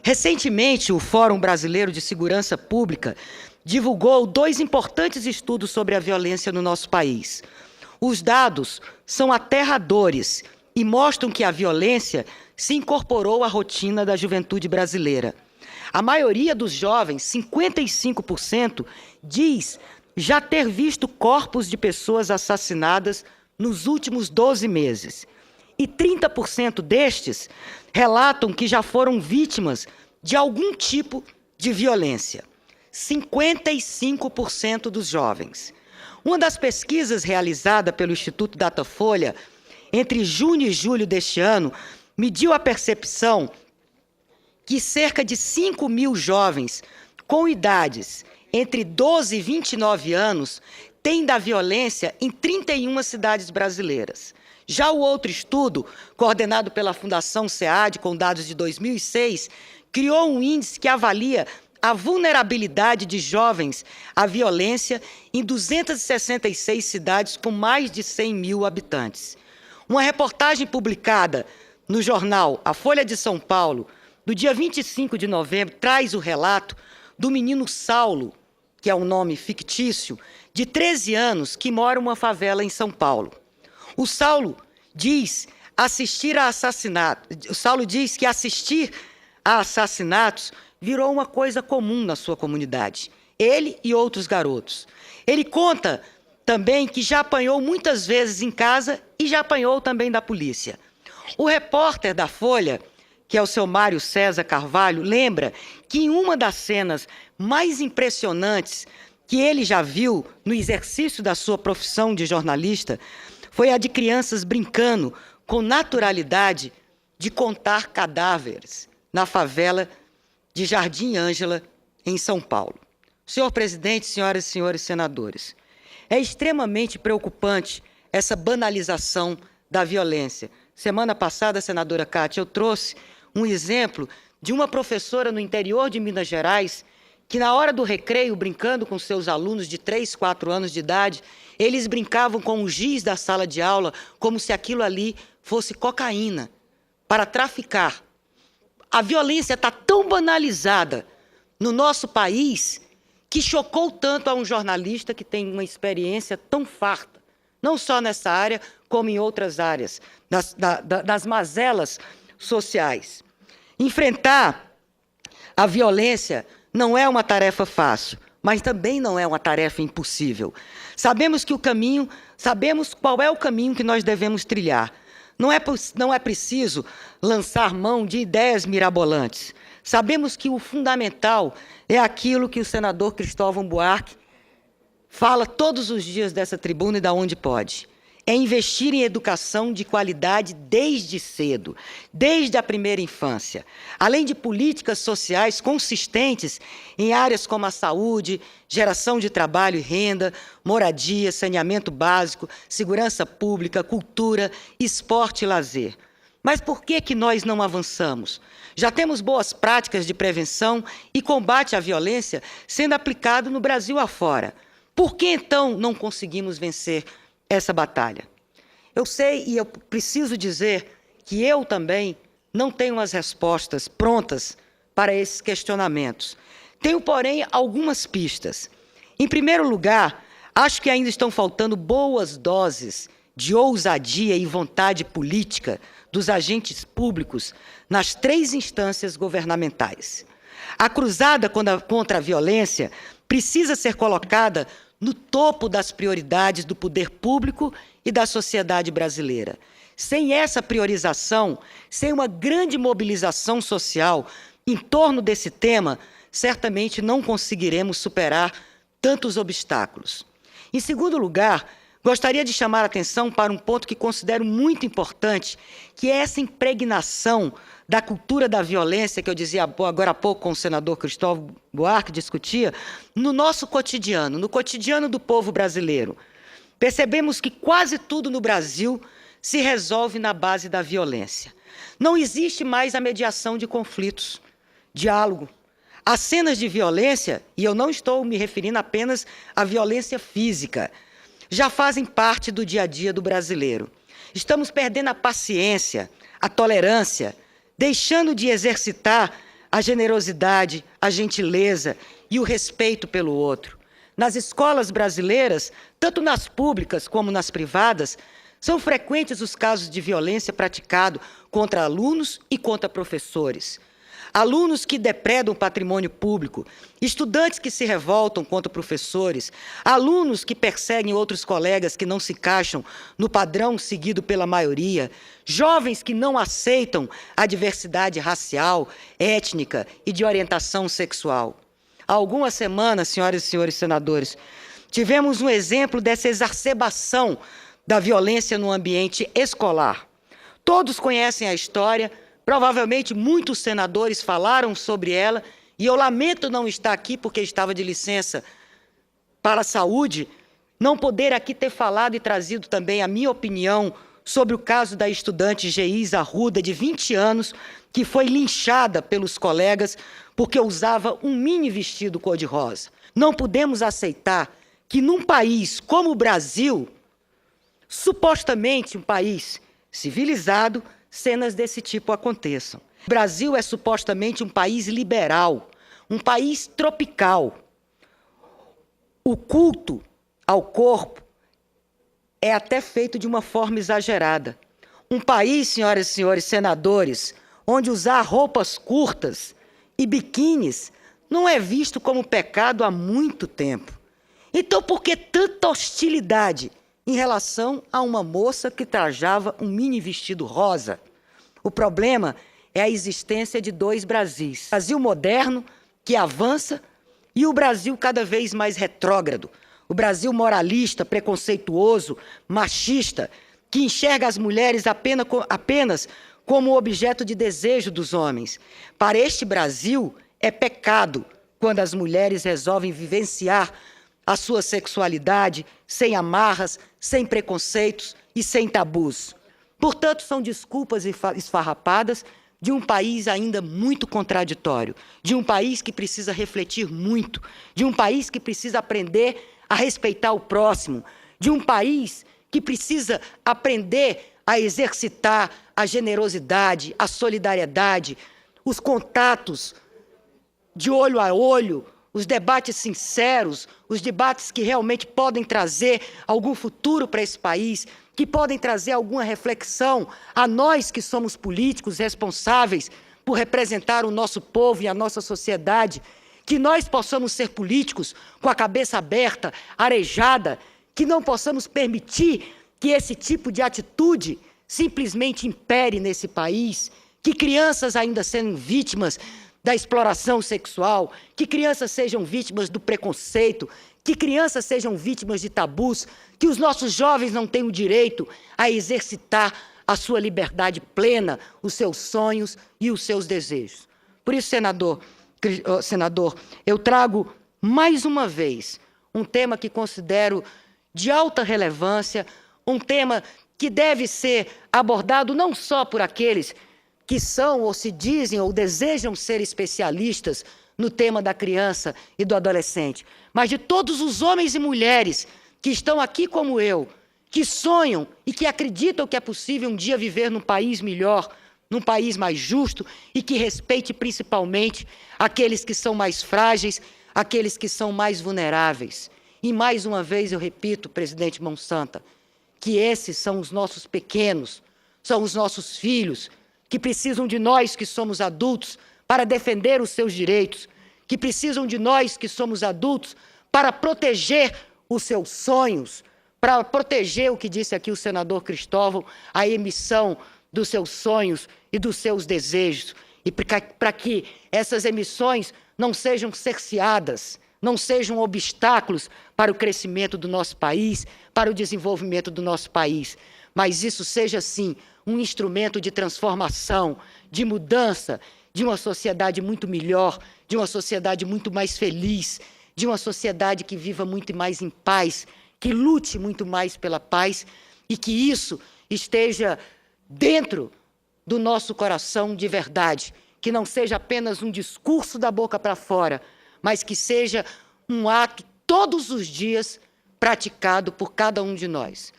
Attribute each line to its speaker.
Speaker 1: Recentemente, o Fórum Brasileiro de Segurança Pública divulgou 2 importantes estudos sobre a violência no nosso país. Os dados são aterradores e mostram que a violência se incorporou à rotina da juventude brasileira. A maioria dos jovens, 55%, diz já ter visto corpos de pessoas assassinadas nos últimos 12 meses. E 30% destes relatam que já foram vítimas de algum tipo de violência. 55% dos jovens. Uma das pesquisas realizada pelo Instituto Datafolha, entre junho e julho deste ano, mediu a percepção que cerca de 5.000 jovens com idades entre 12 e 29 anos têm da violência em 31 cidades brasileiras. Já o outro estudo, coordenado pela Fundação SEAD, com dados de 2006, criou um índice que avalia a vulnerabilidade de jovens à violência em 266 cidades com mais de 100 mil habitantes. Uma reportagem publicada no jornal A Folha de São Paulo, no dia 25 de novembro, traz o relato do menino Saulo, que é um nome fictício, de 13 anos, que mora em uma favela em São Paulo. O Saulo diz que assistir a assassinatos virou uma coisa comum na sua comunidade, ele e outros garotos. Ele conta também que já apanhou muitas vezes em casa e já apanhou também da polícia. O repórter da Folha, que é o seu Mário César Carvalho, lembra que em uma das cenas mais impressionantes que ele já viu no exercício da sua profissão de jornalista foi a de crianças brincando com naturalidade de contar cadáveres na favela de Jardim Ângela, em São Paulo. Senhor presidente, senhoras e senhores senadores, é extremamente preocupante essa banalização da violência. Semana passada, senadora Cátia, eu trouxe um exemplo de uma professora no interior de Minas Gerais que, na hora do recreio, brincando com seus alunos de 3, 4 anos de idade, eles brincavam com o giz da sala de aula como se aquilo ali fosse cocaína para traficar. A violência está tão banalizada no nosso país que chocou tanto a um jornalista que tem uma experiência tão farta, não só nessa área, como em outras áreas, das mazelas sociais. Enfrentar a violência não é uma tarefa fácil, mas também não é uma tarefa impossível. Sabemos qual é o caminho que nós devemos trilhar. Não é preciso lançar mão de ideias mirabolantes. Sabemos que o fundamental é aquilo que o senador Cristóvão Buarque fala todos os dias dessa tribuna e da onde pode. É investir em educação de qualidade desde cedo, desde a primeira infância. Além de políticas sociais consistentes em áreas como a saúde, geração de trabalho e renda, moradia, saneamento básico, segurança pública, cultura, esporte e lazer. Mas por que nós não avançamos? Já temos boas práticas de prevenção e combate à violência sendo aplicado no Brasil afora. Por que, então, não conseguimos vencer essa batalha? Eu sei e eu preciso dizer que eu também não tenho as respostas prontas para esses questionamentos. Tenho, porém, algumas pistas. Em primeiro lugar, acho que ainda estão faltando boas doses de ousadia e vontade política dos agentes públicos nas 3 instâncias governamentais. A cruzada contra a violência precisa ser colocada no topo das prioridades do poder público e da sociedade brasileira. Sem essa priorização, sem uma grande mobilização social em torno desse tema, certamente não conseguiremos superar tantos obstáculos. Em segundo lugar, gostaria de chamar a atenção para um ponto que considero muito importante, que é essa impregnação da cultura da violência, que eu dizia agora há pouco com o senador Cristóvão Buarque, discutia, no nosso cotidiano, no cotidiano do povo brasileiro. Percebemos que quase tudo no Brasil se resolve na base da violência. Não existe mais a mediação de conflitos, diálogo. As cenas de violência, e eu não estou me referindo apenas à violência física, já fazem parte do dia a dia do brasileiro. Estamos perdendo a paciência, a tolerância, deixando de exercitar a generosidade, a gentileza e o respeito pelo outro. Nas escolas brasileiras, tanto nas públicas como nas privadas, são frequentes os casos de violência praticado contra alunos e contra professores. Alunos que depredam patrimônio público, estudantes que se revoltam contra professores, alunos que perseguem outros colegas que não se encaixam no padrão seguido pela maioria, jovens que não aceitam a diversidade racial, étnica e de orientação sexual. Há algumas semanas, senhoras e senhores senadores, tivemos um exemplo dessa exacerbação da violência no ambiente escolar. Todos conhecem a história. Provavelmente muitos senadores falaram sobre ela, e eu lamento não estar aqui, porque estava de licença para a saúde, não poder aqui ter falado e trazido também a minha opinião sobre o caso da estudante Geisa Arruda, de 20 anos, que foi linchada pelos colegas porque usava um mini vestido cor-de-rosa. Não podemos aceitar que num país como o Brasil, supostamente um país civilizado, cenas desse tipo aconteçam. O Brasil é supostamente um país liberal, um país tropical. O culto ao corpo é até feito de uma forma exagerada. Um país, senhoras e senhores senadores, onde usar roupas curtas e biquínis não é visto como pecado há muito tempo. Então, por que tanta hostilidade em relação a uma moça que trajava um mini vestido rosa? O problema é a existência de dois Brasis. O Brasil moderno, que avança, e o Brasil cada vez mais retrógrado. O Brasil moralista, preconceituoso, machista, que enxerga as mulheres apenas como objeto de desejo dos homens. Para este Brasil, é pecado quando as mulheres resolvem vivenciar a sua sexualidade sem amarras, sem preconceitos e sem tabus. Portanto, são desculpas esfarrapadas de um país ainda muito contraditório, de um país que precisa refletir muito, de um país que precisa aprender a respeitar o próximo, de um país que precisa aprender a exercitar a generosidade, a solidariedade, os contatos de olho a olho, os debates sinceros, os debates que realmente podem trazer algum futuro para esse país, que podem trazer alguma reflexão a nós que somos políticos responsáveis por representar o nosso povo e a nossa sociedade, que nós possamos ser políticos com a cabeça aberta, arejada, que não possamos permitir que esse tipo de atitude simplesmente impere nesse país, que crianças ainda sejam vítimas da exploração sexual, que crianças sejam vítimas do preconceito, que crianças sejam vítimas de tabus, que os nossos jovens não tenham o direito a exercitar a sua liberdade plena, os seus sonhos e os seus desejos. Por isso, senador, eu trago mais uma vez um tema que considero de alta relevância, um tema que deve ser abordado não só por aqueles que são ou se dizem ou desejam ser especialistas no tema da criança e do adolescente, mas de todos os homens e mulheres que estão aqui como eu, que sonham e que acreditam que é possível um dia viver num país melhor, num país mais justo e que respeite principalmente aqueles que são mais frágeis, aqueles que são mais vulneráveis. E mais uma vez eu repito, presidente Monsanto, que esses são os nossos pequenos, são os nossos filhos, que precisam de nós que somos adultos para defender os seus direitos, que precisam de nós que somos adultos para proteger os seus sonhos, para proteger o que disse aqui o senador Cristóvão, a emissão dos seus sonhos e dos seus desejos, e para que essas emissões não sejam cerceadas, não sejam obstáculos para o crescimento do nosso país, para o desenvolvimento do nosso país, mas isso seja, sim, um instrumento de transformação, de mudança, de uma sociedade muito melhor, de uma sociedade muito mais feliz, de uma sociedade que viva muito mais em paz, que lute muito mais pela paz e que isso esteja dentro do nosso coração de verdade, que não seja apenas um discurso da boca para fora, mas que seja um ato todos os dias praticado por cada um de nós.